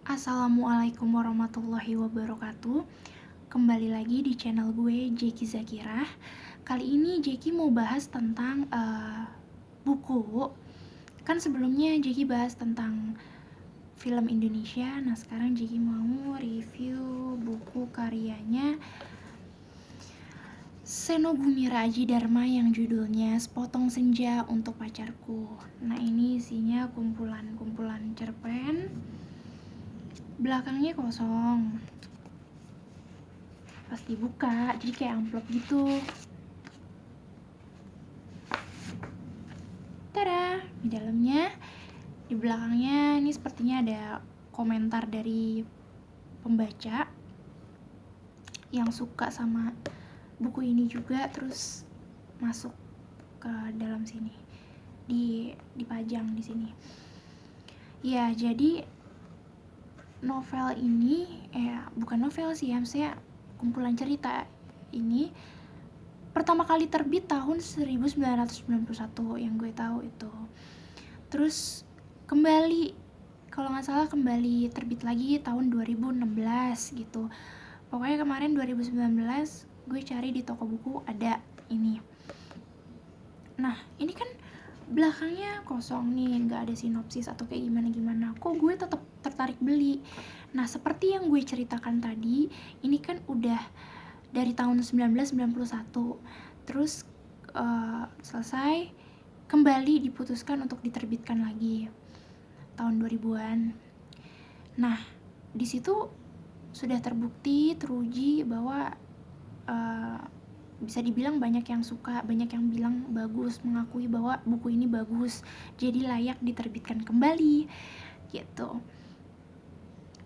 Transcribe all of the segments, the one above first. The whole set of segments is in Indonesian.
Assalamualaikum warahmatullahi wabarakatuh. Kembali lagi di channel gue, Jeki Zakirah. Kali ini Jeki mau bahas tentang buku. Kan sebelumnya Jeki bahas tentang film Indonesia. Nah sekarang Jeki mau review buku karyanya Seno Gumira Aji Dharma yang judulnya Sepotong Senja untuk Pacarku. Nah ini isinya kumpulan cerpen. Belakangnya kosong. Pas dibuka jadi kayak amplop gitu. Tada, di dalamnya, di belakangnya ini sepertinya ada komentar dari pembaca yang suka sama buku ini juga, terus masuk ke dalam sini, dipajang di sini. Ya, jadi novel ini, bukan novel sih ya, maksudnya kumpulan cerita ini pertama kali terbit tahun 1991 yang gue tahu itu. Terus kembali, kalau nggak salah kembali terbit lagi tahun 2016 gitu. Pokoknya kemarin 2019 gue cari di toko buku ada ini. Nah ini kan belakangnya kosong nih, nggak ada sinopsis atau kayak gimana. Kok gue tetap tertarik beli. Nah seperti yang gue ceritakan tadi, ini kan udah dari tahun 1991, terus selesai, kembali diputuskan untuk diterbitkan lagi tahun 2000-an. Nah di situ sudah terbukti, teruji bahwa bisa dibilang banyak yang suka, banyak yang bilang bagus, mengakui bahwa buku ini bagus, jadi layak diterbitkan kembali gitu.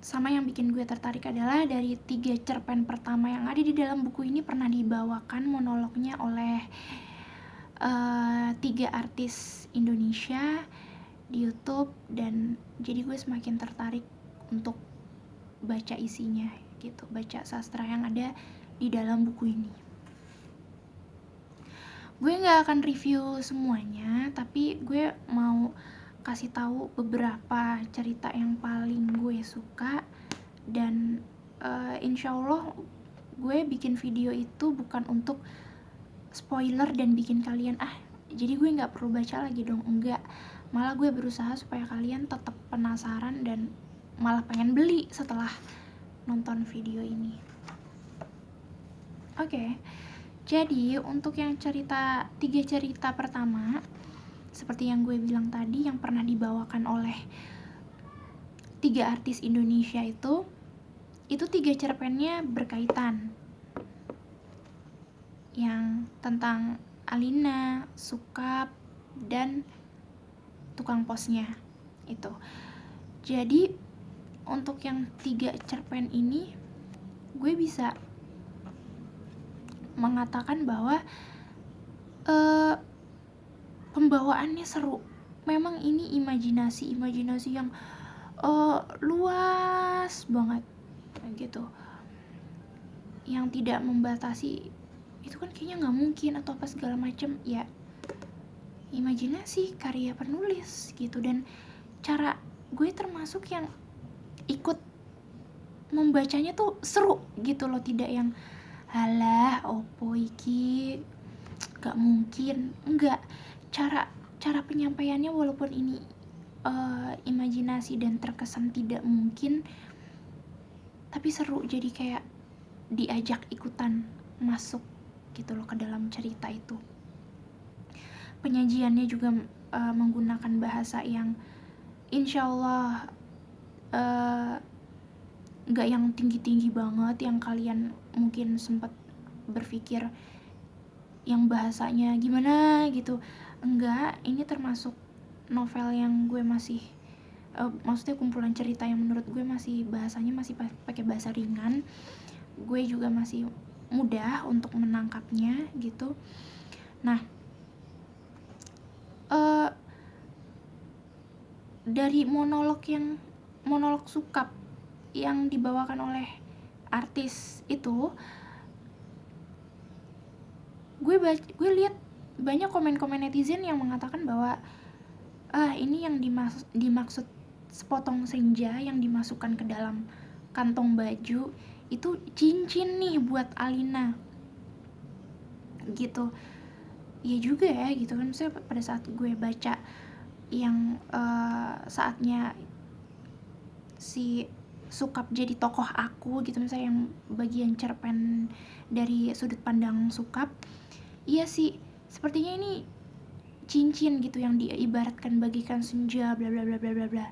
Sama yang bikin gue tertarik adalah dari 3 cerpen pertama yang ada di dalam buku ini pernah dibawakan monolognya oleh 3 artis Indonesia di YouTube, dan jadi gue semakin tertarik untuk baca isinya gitu, baca sastra yang ada di dalam buku ini. Gue nggak akan review semuanya, tapi gue mau kasih tahu beberapa cerita yang paling gue suka, dan insya Allah gue bikin video itu bukan untuk spoiler dan bikin kalian jadi gue nggak perlu baca lagi dong, enggak. Malah gue berusaha supaya kalian tetap penasaran dan malah pengen beli setelah nonton video ini. Oke. Jadi untuk yang 3 cerita pertama, seperti yang gue bilang tadi, yang pernah dibawakan oleh 3 artis Indonesia itu 3 cerpennya berkaitan, yang tentang Alina, Sukap, dan tukang posnya itu. Jadi untuk yang 3 cerpen ini gue bisa mengatakan bahwa pembawaannya seru. Memang ini imajinasi yang luas banget gitu, yang tidak membatasi itu kan kayaknya nggak mungkin atau apa segala macem ya, imajinasi karya penulis gitu. Dan cara gue termasuk yang ikut membacanya tuh seru gitu loh, tidak yang halah opo iki gak mungkin, enggak. Cara penyampaiannya walaupun ini imajinasi dan terkesan tidak mungkin, tapi seru, jadi kayak diajak ikutan masuk gitu loh ke dalam cerita itu. Penyajiannya juga menggunakan bahasa yang insya Allah gak yang tinggi-tinggi banget, yang kalian mungkin sempat berpikir yang bahasanya gimana gitu. Enggak, ini termasuk novel yang gue masih maksudnya kumpulan cerita yang menurut gue masih bahasanya masih pakai bahasa ringan. Gue juga masih mudah untuk menangkapnya gitu. Nah dari monolog Sukap yang dibawakan oleh artis itu, gue lihat banyak komen-komen netizen yang mengatakan bahwa ini yang dimaksud sepotong senja yang dimasukkan ke dalam kantong baju itu cincin nih buat Alina gitu. Iya juga ya gitu kan, misalnya pada saat gue baca yang saatnya si Sukap jadi tokoh aku gitu, misalnya yang bagian cerpen dari sudut pandang Sukap, iya sih sepertinya ini cincin gitu yang diibaratkan bagikan senja bla bla bla bla bla bla.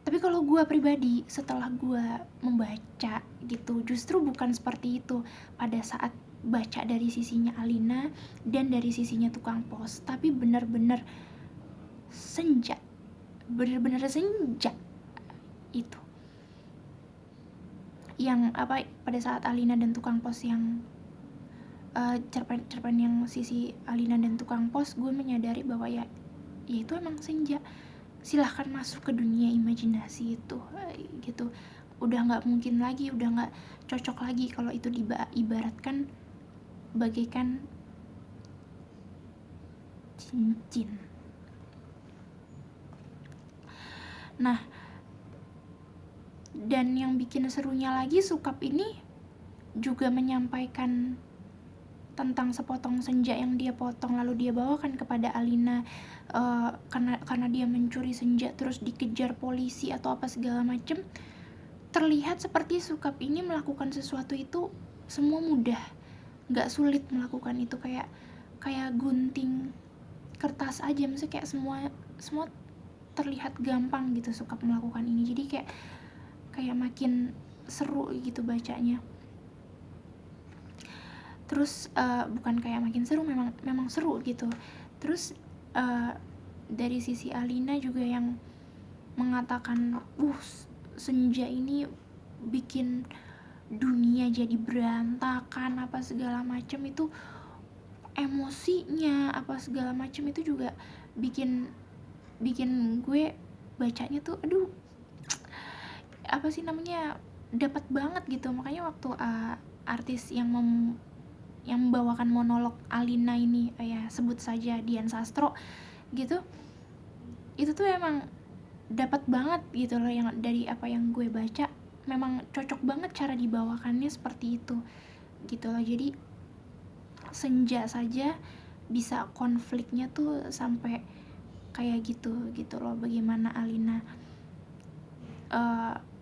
Tapi kalau gue pribadi setelah gue membaca gitu justru bukan seperti itu pada saat baca dari sisinya Alina dan dari sisinya tukang pos, tapi bener-bener senja, bener-bener senja itu yang apa pada saat Alina dan tukang pos yang cerpen yang sisi Alina dan tukang pos, gue menyadari bahwa ya itu emang senja. Silahkan masuk ke dunia imajinasi itu gitu. Udah nggak mungkin lagi, udah nggak cocok lagi kalau itu diibaratkan bagaikan cincin. Nah, dan yang bikin serunya lagi, Sukap ini juga menyampaikan tentang sepotong senja yang dia potong lalu dia bawakan kepada Alina karena dia mencuri senja terus dikejar polisi atau apa segala macem. Terlihat seperti Sukap ini melakukan sesuatu itu semua mudah, nggak sulit melakukan itu, kayak gunting kertas aja, maksudnya kayak semua terlihat gampang gitu Sukap melakukan ini. Jadi kayak makin seru gitu bacanya. Terus bukan kayak makin seru, memang seru gitu. Terus dari sisi Alina juga yang mengatakan senja ini bikin dunia jadi berantakan apa segala macam, itu emosinya apa segala macam itu juga bikin gue bacanya tuh aduh apa sih namanya, dapat banget gitu. Makanya waktu artis yang membawakan monolog Alina ini ya sebut saja Dian Sastro gitu, itu tuh emang dapat banget gitu loh, yang dari apa yang gue baca memang cocok banget cara dibawakannya seperti itu gitu loh. Jadi senja saja bisa konfliknya tuh sampai kayak gitu loh, bagaimana Alina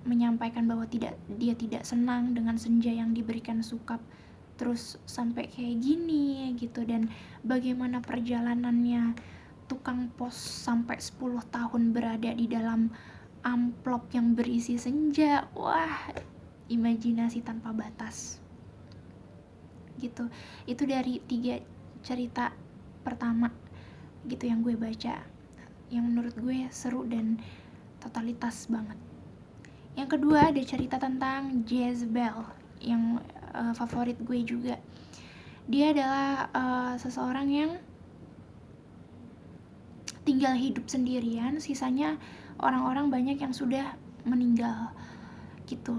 menyampaikan bahwa dia tidak senang dengan senja yang diberikan Sukap terus sampai kayak gini gitu, dan bagaimana perjalanannya tukang pos sampai 10 tahun berada di dalam amplop yang berisi senja. Wah, imajinasi tanpa batas gitu. Itu dari 3 cerita pertama gitu yang gue baca, yang menurut gue seru dan totalitas banget. Yang kedua ada cerita tentang Jezebel yang favorit gue juga. Dia adalah seseorang yang tinggal hidup sendirian, sisanya orang-orang banyak yang sudah meninggal gitu.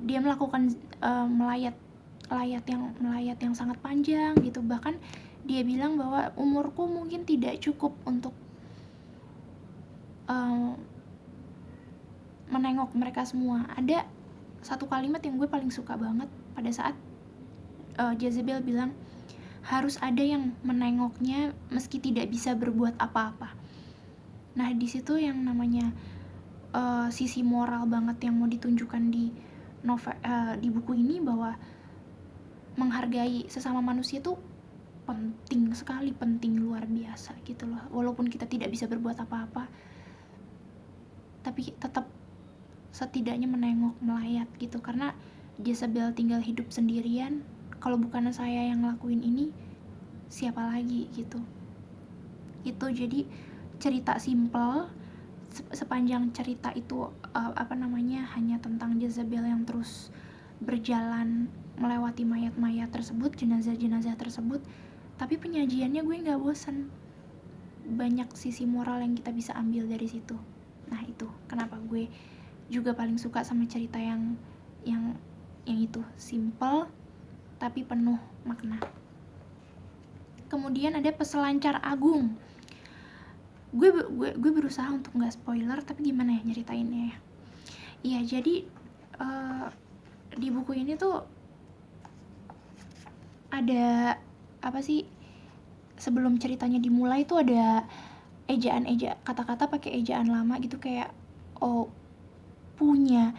Dia melakukan melayat yang sangat panjang gitu. Bahkan dia bilang bahwa umurku mungkin tidak cukup untuk menengok mereka semua. Ada satu kalimat yang gue paling suka banget pada saat Jezebel bilang harus ada yang menengoknya meski tidak bisa berbuat apa-apa. Nah di situ yang namanya sisi moral banget yang mau ditunjukkan di di buku ini, bahwa menghargai sesama manusia tuh penting sekali, penting luar biasa gitu loh. Walaupun kita tidak bisa berbuat apa-apa, tapi tetap setidaknya menengok, melayat gitu. Karena Jezebel tinggal hidup sendirian, kalau bukan saya yang ngelakuin ini siapa lagi gitu. Itu jadi cerita simple, sepanjang cerita itu hanya tentang Jezebel yang terus berjalan melewati mayat-mayat tersebut, jenazah-jenazah tersebut, tapi penyajiannya gue nggak bosan. Banyak sisi moral yang kita bisa ambil dari situ. Nah itu kenapa gue juga paling suka sama cerita yang itu simple tapi penuh makna. Kemudian ada Peselancar Agung. gue berusaha untuk nggak spoiler, tapi gimana ya nyeritainnya ya. Iya, jadi di buku ini tuh ada apa sih, sebelum ceritanya dimulai tuh ada kata-kata pakai ejaan lama gitu, kayak oh punya,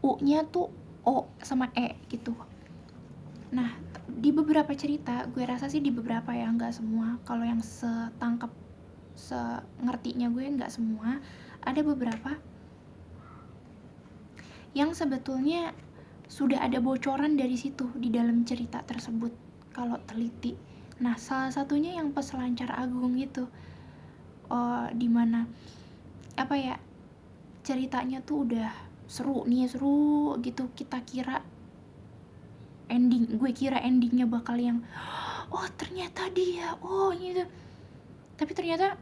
u-nya tuh o sama e gitu. Nah, di beberapa cerita, gue rasa sih di beberapa ya, nggak semua. Kalau yang sengertinya gue nggak semua. Ada beberapa yang sebetulnya sudah ada bocoran dari situ di dalam cerita tersebut kalau teliti. Nah, salah satunya yang Peselancar Agung itu, dimana apa ya, ceritanya tuh udah seru gitu, gue kira endingnya bakal yang oh ternyata dia, oh gitu, tapi ternyata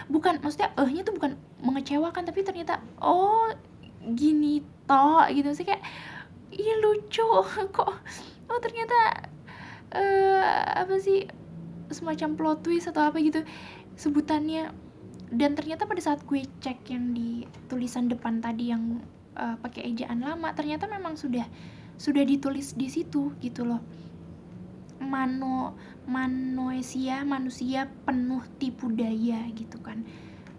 bukan, maksudnya nya tuh bukan mengecewakan, tapi ternyata oh gini toh gitu sih, kayak ih lucu kok, oh ternyata apa sih, semacam plot twist atau apa gitu sebutannya. Dan ternyata pada saat gue cek yang di tulisan depan tadi yang pakai ejaan lama, ternyata memang sudah ditulis di situ gitu loh. Manusia penuh tipu daya gitu kan.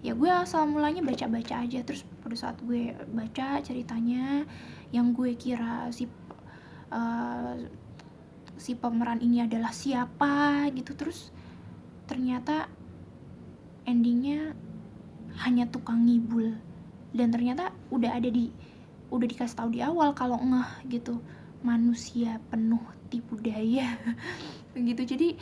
Ya gue asal mulanya baca-baca aja, terus pada saat gue baca ceritanya, yang gue kira si pemeran ini adalah siapa gitu, terus ternyata endingnya hanya tukang ngibul. Dan ternyata udah dikasih tahu di awal kalau ngeh gitu, manusia penuh tipu daya gitu. Jadi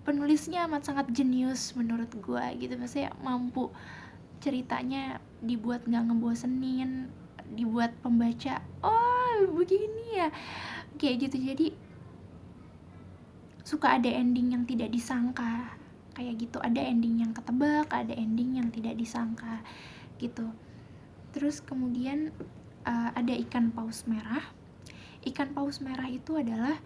penulisnya amat sangat jenius menurut gue gitu, maksudnya mampu ceritanya dibuat nggak ngebosenin, dibuat pembaca oh begini ya kayak gitu. Jadi suka ada ending yang tidak disangka kayak gitu, ada ending yang ketebak, ada ending yang tidak disangka gitu. Terus kemudian ada Ikan Paus Merah. Ikan Paus Merah itu adalah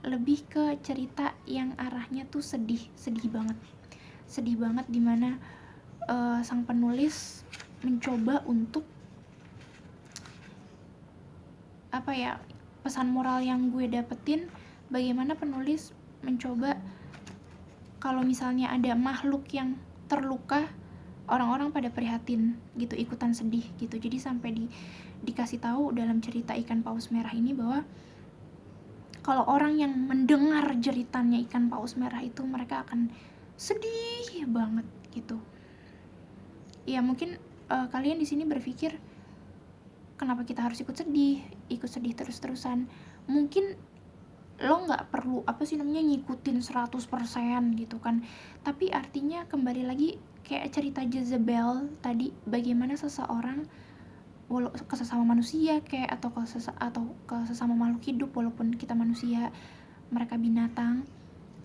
lebih ke cerita yang arahnya tuh sedih banget, dimana sang penulis mencoba untuk apa ya, pesan moral yang gue dapetin, bagaimana penulis mencoba kalau misalnya ada makhluk yang terluka, orang-orang pada prihatin gitu, ikutan sedih gitu. Jadi sampai dikasih tahu dalam cerita Ikan Paus Merah ini bahwa kalau orang yang mendengar jeritannya Ikan Paus Merah itu, mereka akan sedih banget gitu. Ya mungkin kalian di sini berpikir kenapa kita harus ikut sedih terus-terusan. Mungkin lo nggak perlu ngikutin 100% gitu kan, tapi artinya kembali lagi kayak cerita Jezebel tadi, bagaimana seseorang ke sesama manusia kayak atau ke sesama makhluk hidup, walaupun kita manusia, mereka binatang,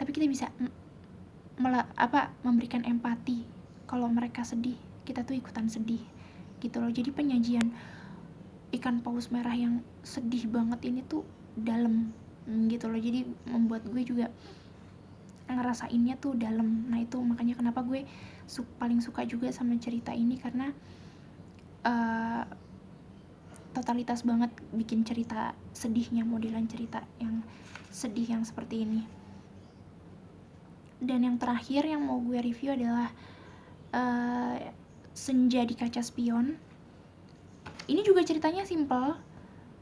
tapi kita bisa memberikan empati. Kalau mereka sedih, kita tuh ikutan sedih gitu loh. Jadi penyajian Ikan Paus Merah yang sedih banget ini tuh dalam gitu loh, jadi membuat gue juga ngerasainnya tuh dalam. Nah itu makanya kenapa gue paling suka juga sama cerita ini, karena totalitas banget bikin cerita sedihnya, modelan cerita yang sedih yang seperti ini. Dan yang terakhir yang mau gue review adalah Senja di Kaca Spion. Ini juga ceritanya simple.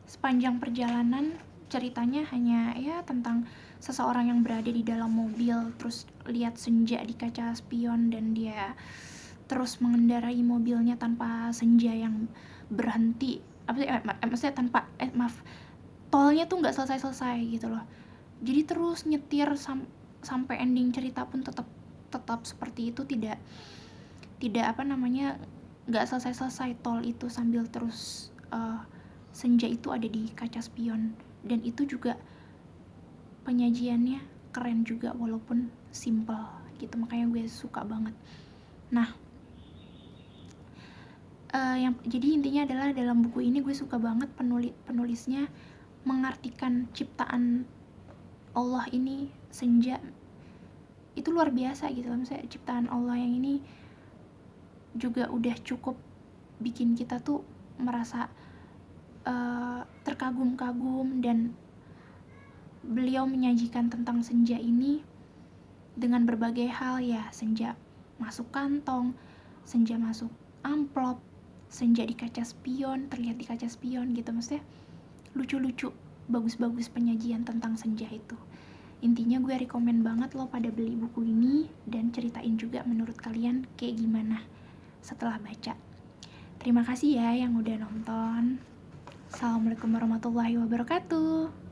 Sepanjang perjalanan ceritanya hanya ya tentang seseorang yang berada di dalam mobil, terus lihat senja di kaca spion, dan dia terus mengendarai mobilnya tanpa senja yang berhenti. Maksudnya tanpa tolnya tuh nggak selesai gitu loh. Jadi terus nyetir sampai ending cerita pun tetap seperti itu, tidak nggak selesai tol itu, sambil terus senja itu ada di kaca spion. Dan itu juga penyajiannya keren juga walaupun simple gitu, makanya gue suka banget. Nah jadi intinya adalah dalam buku ini gue suka banget penulisnya mengartikan ciptaan Allah ini, senja, itu luar biasa gitu loh. Misalnya ciptaan Allah yang ini juga udah cukup bikin kita tuh merasa terkagum-kagum, dan beliau menyajikan tentang senja ini dengan berbagai hal ya. Senja masuk kantong, senja masuk amplop, senja di kaca spion, terlihat di kaca spion gitu. Maksudnya lucu-lucu, bagus-bagus penyajian tentang senja itu. Intinya gue rekomen banget lo pada beli buku ini, dan ceritain juga menurut kalian kayak gimana setelah baca. Terima kasih ya yang udah nonton. Assalamualaikum warahmatullahi wabarakatuh.